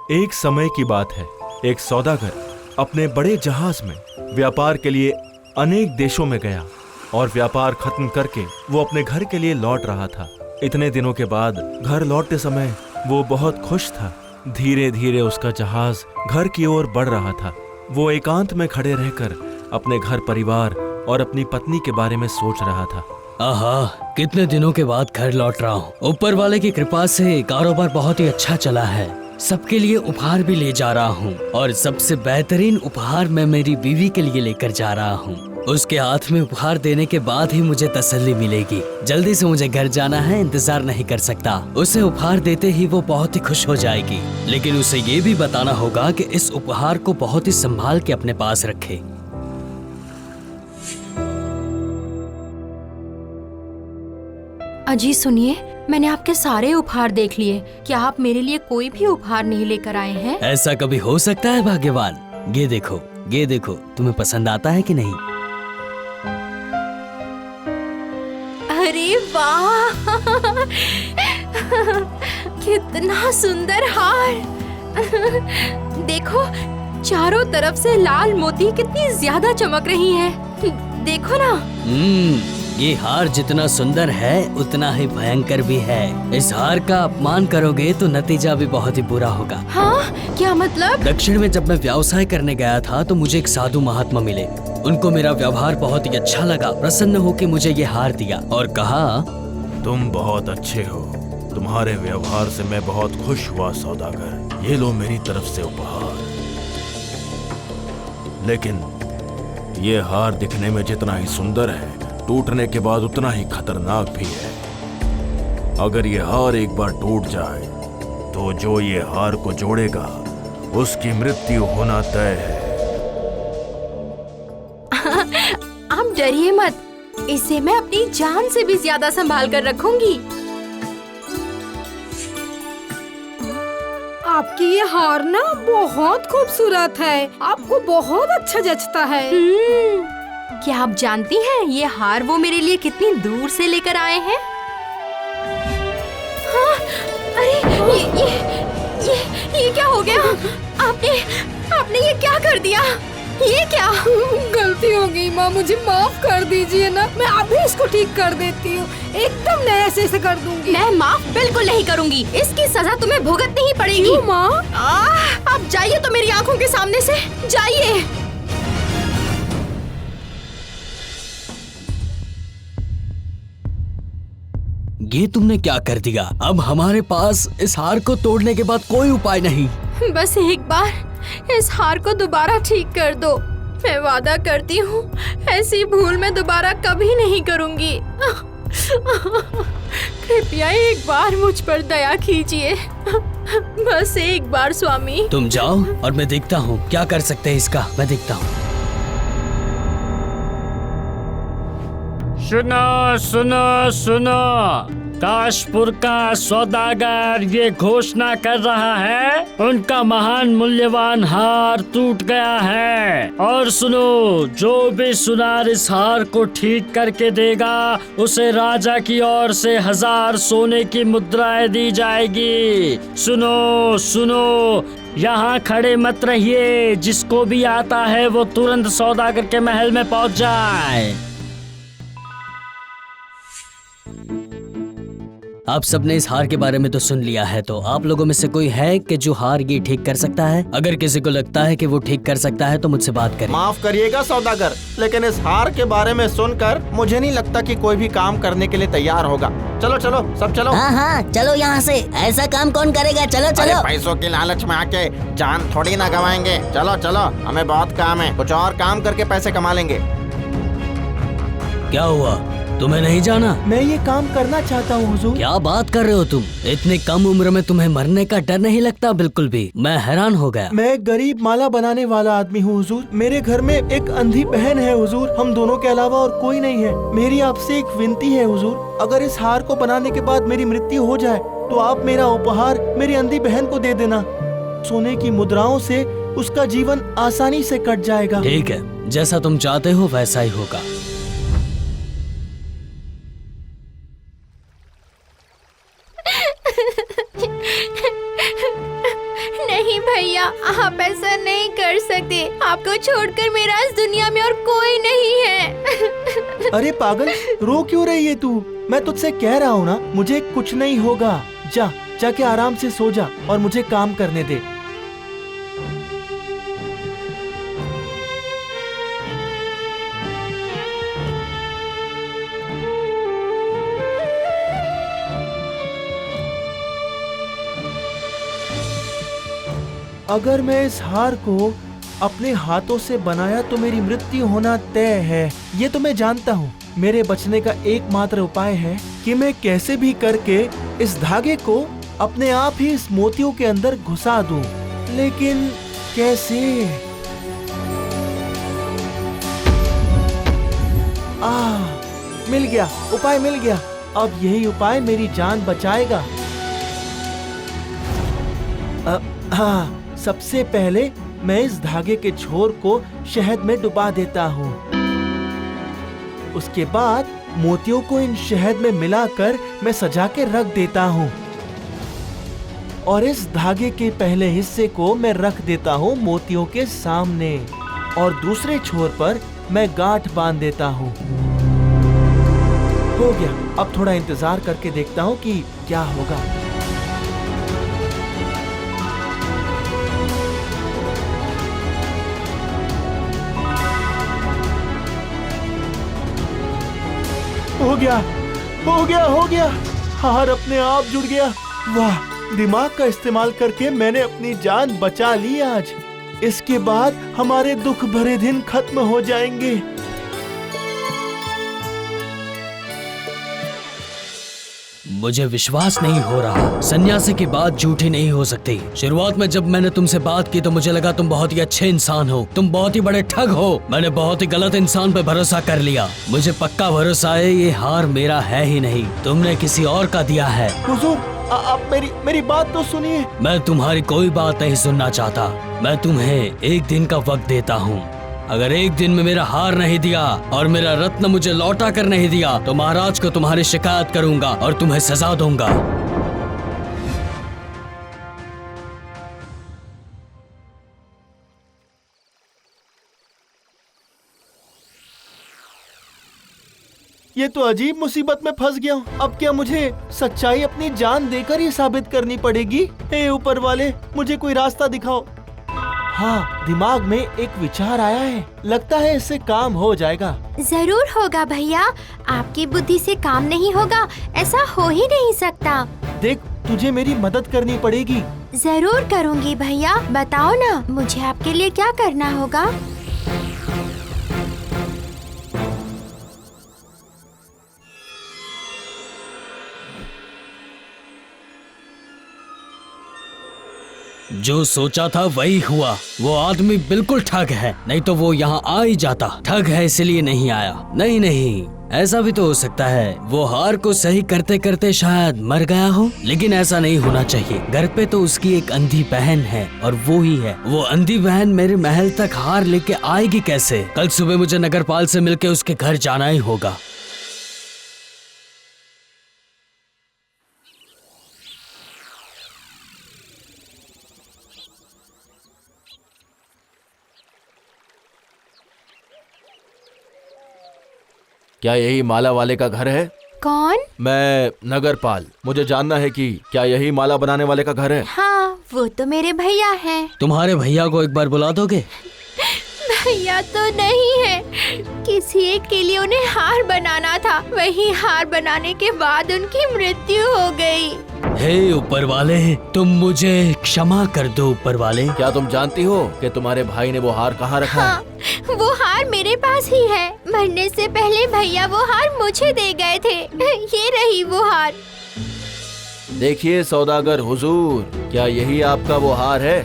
एक समय की बात है। एक सौदागर अपने बड़े जहाज में व्यापार के लिए अनेक देशों में गया और व्यापार खत्म करके वो अपने घर के लिए लौट रहा था। इतने दिनों के बाद घर लौटते समय वो बहुत खुश था। धीरे धीरे उसका जहाज घर की ओर बढ़ रहा था। वो एकांत में खड़े रहकर अपने घर परिवार और अपनी पत्नी के बारे में सोच रहा था। आहा, कितने दिनों के बाद घर लौट रहा हूँ। ऊपर वाले की कृपा से कारोबार बहुत ही अच्छा चला है। सबके लिए उपहार भी ले जा रहा हूँ और सबसे बेहतरीन उपहार मैं मेरी बीवी के लिए लेकर जा रहा हूँ। उसके हाथ में उपहार देने के बाद ही मुझे तसल्ली मिलेगी। जल्दी से मुझे घर जाना है, इंतजार नहीं कर सकता। उसे उपहार देते ही वो बहुत ही खुश हो जाएगी, लेकिन उसे ये भी बताना होगा कि इस उपहार को बहुत ही संभाल के अपने पास रखे। अजी सुनिए, मैंने आपके सारे उपहार देख लिए। क्या आप मेरे लिए कोई भी उपहार नहीं लेकर आए हैं? ऐसा कभी हो सकता है भाग्यवान? ये देखो, ये देखो, तुम्हें पसंद आता है कि नहीं? अरे वाह कितना सुंदर हार। देखो, चारों तरफ से लाल मोती कितनी ज्यादा चमक रही हैं। देखो ना। ये हार जितना सुंदर है उतना ही भयंकर भी है। इस हार का अपमान करोगे तो नतीजा भी बहुत ही बुरा होगा। हाँ, क्या मतलब? दक्षिण में जब मैं व्यवसाय करने गया था तो मुझे एक साधु महात्मा मिले। उनको मेरा व्यवहार बहुत ही अच्छा लगा। प्रसन्न होकर मुझे ये हार दिया और कहा, तुम बहुत अच्छे हो। तुम्हारे व्यवहार से मैं बहुत खुश हुआ सौदागर। ये लो मेरी तरफ से उपहार। लेकिन ये हार दिखने में जितना ही सुंदर है, टूटने के बाद उतना ही खतरनाक भी है। अगर ये हार एक बार टूट जाए तो जो ये हार को जोड़ेगा उसकी मृत्यु होना तय है। आप डरिए मत, इसे मैं अपनी जान से भी ज्यादा संभाल कर रखूंगी। आपकी ये हार ना बहुत खूबसूरत है। आपको बहुत अच्छा जचता है। क्या आप जानती हैं ये हार वो मेरे लिए कितनी दूर से लेकर आए हैं? हाँ, अरे ये क्या हो गया? आपने ये क्या कर दिया? ये क्या? गलती हो गई माँ, मुझे माफ कर दीजिए ना। मैं अभी इसको ठीक कर देती हूँ। एकदम नए से इसे कर दूंगी। मैं माफ बिल्कुल नहीं करूंगी। इसकी सजा तुम्हें भुगतनी ही पड़ेगी। क्यों माँ? आप जाइए तो मेरी आंखों के सामने से जाइए। ये तुमने क्या कर दिया? अब हमारे पास इस हार को तोड़ने के बाद कोई उपाय नहीं। बस एक बार इस हार को दोबारा ठीक कर दो। मैं वादा करती हूँ ऐसी भूल मैं दोबारा कभी नहीं करूँगी। कृपया एक बार मुझ पर दया कीजिए। बस एक बार स्वामी। तुम जाओ और मैं देखता हूँ क्या कर सकते हैं इसका। मैं देखता हूँ। सुनो सुनो सुनो, काशपुर का सौदागर ये घोषणा कर रहा है उनका महान मूल्यवान हार टूट गया है। और सुनो, जो भी सुनार इस हार को ठीक करके देगा उसे राजा की ओर से 1000 सोने की मुद्राएं दी जाएगी। सुनो सुनो, यहाँ खड़े मत रहिए। जिसको भी आता है वो तुरंत सौदागर के महल में पहुँच जाए। आप सबने इस हार के बारे में तो सुन लिया है, तो आप लोगों में से कोई है कि जो हार ये ठीक कर सकता है? अगर किसी को लगता है कि वो ठीक कर सकता है तो मुझसे बात करें। माफ करिएगा सौदागर, लेकिन इस हार के बारे में सुनकर मुझे नहीं लगता कि कोई भी काम करने के लिए तैयार होगा। चलो चलो सब चलो। हाँ, चलो यहाँ से। ऐसा काम कौन करेगा? चलो चलो। पैसों की लालच में आके जान थोड़ी ना गवाएंगे। चलो चलो, हमें बहुत काम है। कुछ और काम करके पैसे कमा लेंगे। क्या हुआ, तुम्हें नहीं जाना? मैं ये काम करना चाहता हूँ हुजूर। क्या बात कर रहे हो तुम? इतनी कम उम्र में तुम्हें मरने का डर नहीं लगता? बिल्कुल भी। मैं हैरान हो गया। मैं गरीब माला बनाने वाला आदमी हूँ हुजूर। मेरे घर में एक अंधी बहन है हुजूर। हम दोनों के अलावा और कोई नहीं है। मेरी आपसे एक विनती है हुजूर, अगर इस हार को बनाने के बाद मेरी मृत्यु हो जाए तो आप मेरा उपहार मेरी अंधी बहन को दे देना। सोने की मुद्राओं से उसका जीवन आसानी से कट जाएगा। ठीक है, जैसा तुम चाहते हो वैसा ही होगा। नहीं भैया, आप ऐसा नहीं कर सकते। आपको छोड़कर मेरा इस दुनिया में और कोई नहीं है। अरे पागल, रो क्यों रही है तू? मैं तुझसे कह रहा हूँ ना, मुझे कुछ नहीं होगा। जाके आराम से सो जा और मुझे काम करने दे। अगर मैं इस हार को अपने हाथों से बनाया तो मेरी मृत्यु होना तय है, ये तो मैं जानता हूँ। मेरे बचने का एकमात्र उपाय है कि मैं कैसे भी करके इस धागे को अपने आप ही इस मोतियों के अंदर घुसा दूं। लेकिन कैसे? मिल गया, उपाय मिल गया। अब यही उपाय मेरी जान बचाएगा। हाँ, सबसे पहले मैं इस धागे के छोर को शहद में डुबा देता हूँ। उसके बाद मोतियों को इन शहद में मिलाकर मैं सजा के रख देता हूँ और इस धागे के पहले हिस्से को मैं रख देता हूँ मोतियों के सामने और दूसरे छोर पर मैं गांठ बांध देता हूँ। हो गया। अब थोड़ा इंतजार करके देखता हूँ कि क्या होगा। हो गया, हो गया, हो गया। हार अपने आप जुड़ गया। वाह, दिमाग का इस्तेमाल करके मैंने अपनी जान बचा ली आज। इसके बाद हमारे दुख भरे दिन खत्म हो जाएंगे। मुझे विश्वास नहीं हो रहा। सन्यासी की बात झूठी नहीं हो सकती। शुरुआत में जब मैंने तुमसे बात की तो मुझे लगा तुम बहुत ही अच्छे इंसान हो, तुम बहुत ही बड़े ठग हो। मैंने बहुत ही गलत इंसान पे भरोसा कर लिया। मुझे पक्का भरोसा है ये हार मेरा है ही नहीं, तुमने किसी और का दिया है। हुजूर, आप मेरी बात तो सुनिए। मैं तुम्हारी कोई बात नहीं सुनना चाहता। मैं तुम्हें एक दिन का वक्त देता हूँ। अगर एक दिन में मेरा हार नहीं दिया और मेरा रत्न मुझे लौटा कर नहीं दिया तो महाराज को तुम्हारी शिकायत करूंगा और तुम्हें सजा दूंगा। ये तो अजीब मुसीबत में फंस गया हूँ। अब क्या मुझे सच्चाई अपनी जान देकर ही साबित करनी पड़ेगी? हे ऊपर वाले, मुझे कोई रास्ता दिखाओ। हाँ, दिमाग में एक विचार आया है। लगता है इससे काम हो जाएगा। जरूर होगा भैया, आपकी बुद्धि से काम नहीं होगा, ऐसा हो ही नहीं सकता। देख, तुझे मेरी मदद करनी पड़ेगी। जरूर करूँगी भैया, बताओ ना मुझे आपके लिए क्या करना होगा। जो सोचा था वही हुआ। वो आदमी बिल्कुल ठग है, नहीं तो वो यहाँ आ ही जाता। ठग है इसलिए नहीं आया। नहीं, ऐसा भी तो हो सकता है वो हार को सही करते करते शायद मर गया हो, लेकिन ऐसा नहीं होना चाहिए। घर पे तो उसकी एक अंधी बहन है और वो ही है। वो अंधी बहन मेरे महल तक हार लेके आएगी कैसे? कल सुबह मुझे नगरपाल से मिलके उसके घर जाना ही होगा। क्या यही माला वाले का घर है? कौन? मैं नगरपाल। मुझे जानना है कि क्या यही माला बनाने वाले का घर है? हाँ, वो तो मेरे भैया हैं। तुम्हारे भैया को एक बार बुला दोगे? भैया तो नहीं है, किसी एक के लिए उन्हें हार बनाना था। वही हार बनाने के बाद उनकी मृत्यु हो गई। हे ऊपर वाले, तुम मुझे क्षमा कर दो ऊपर वाले। क्या तुम जानती हो कि तुम्हारे भाई ने वो हार कहाँ रखा हाँ, वो हार मेरे पास ही है। मरने से पहले भैया वो हार मुझे दे गए थे। ये रही वो हार। है? देखिए सौदागर हुजूर, क्या यही आपका वो हार है?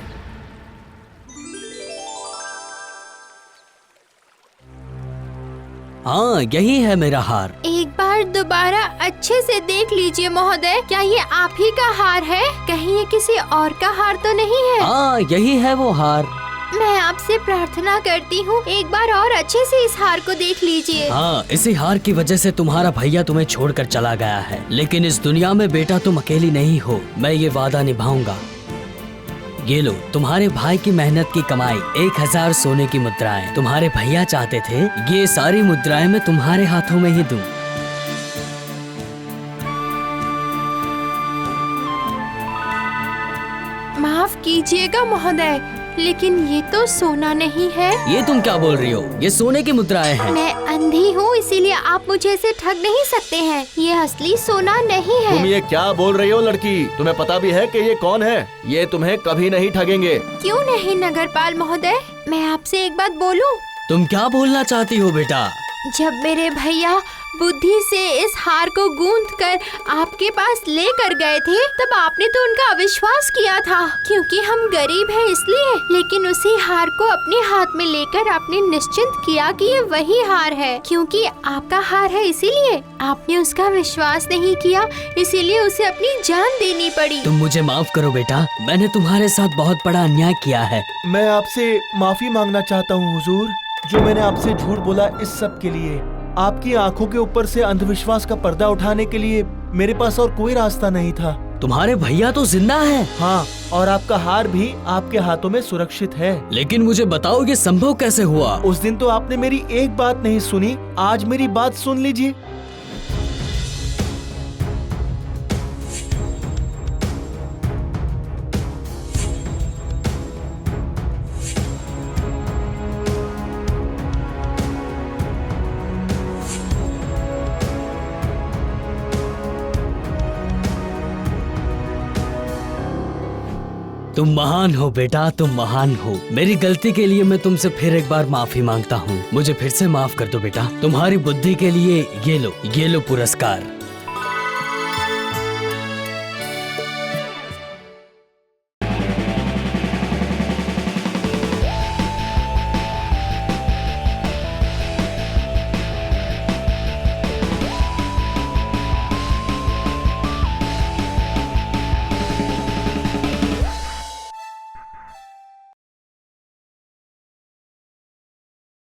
हाँ, यही है मेरा हार। एक बार दोबारा अच्छे से देख लीजिए महोदय, क्या ये आप ही का हार है? कहीं ये किसी और का हार तो नहीं है? हाँ, यही है वो हार। मैं आपसे प्रार्थना करती हूँ, एक बार और अच्छे से इस हार को देख लीजिए। हाँ, इसी हार की वजह से तुम्हारा भैया तुम्हें छोड़कर चला गया है, लेकिन इस दुनिया में बेटा तुम अकेली नहीं हो। मैं ये वादा निभाऊंगा। ये लो तुम्हारे भाई की मेहनत की कमाई 1000 सोने की मुद्राएं। तुम्हारे भैया चाहते थे ये सारी मुद्राएं मैं तुम्हारे हाथों में ही दूं। माफ कीजिएगा महोदय, लेकिन ये तो सोना नहीं है। ये तुम क्या बोल रही हो? ये सोने की मुद्राएं हैं। मैं अंधी हूँ, इसीलिए आप मुझे ऐसे ठग नहीं सकते हैं। ये असली सोना नहीं तुम है। ये क्या बोल रही हो लड़की? तुम्हें पता भी है कि ये कौन है? ये तुम्हें कभी नहीं ठगेंगे। क्यों नहीं नगरपाल महोदय, मैं आपसे एक बात बोलूं? तुम क्या बोलना चाहती हो बेटा? जब मेरे भैया बुद्धि से इस हार को गूंथ कर आपके पास लेकर गए थे, तब आपने तो उनका अविश्वास किया था, क्योंकि हम गरीब हैं इसलिए। लेकिन उसी हार को अपने हाथ में लेकर आपने निश्चिंत किया कि ये वही हार है, क्योंकि आपका हार है, इसीलिए आपने उसका विश्वास नहीं किया, इसीलिए उसे अपनी जान देनी पड़ी। तुम मुझे माफ करो बेटा, मैंने तुम्हारे साथ बहुत बड़ा अन्याय किया है। मैं आपसे माफी मांगना चाहता हूँ हुजूर, जो मैंने आपसे झूठ बोला इस सब के लिए। आपकी आंखों के ऊपर से अंधविश्वास का पर्दा उठाने के लिए मेरे पास और कोई रास्ता नहीं था। तुम्हारे भैया तो जिंदा है। हाँ, और आपका हार भी आपके हाथों में सुरक्षित है। लेकिन मुझे बताओ ये संभव कैसे हुआ? उस दिन तो आपने मेरी एक बात नहीं सुनी, आज मेरी बात सुन लीजिए। तुम महान हो बेटा, तुम महान हो। मेरी गलती के लिए मैं तुमसे फिर एक बार माफी मांगता हूँ। मुझे फिर से माफ कर दो बेटा। तुम्हारी बुद्धि के लिए ये लो पुरस्कार।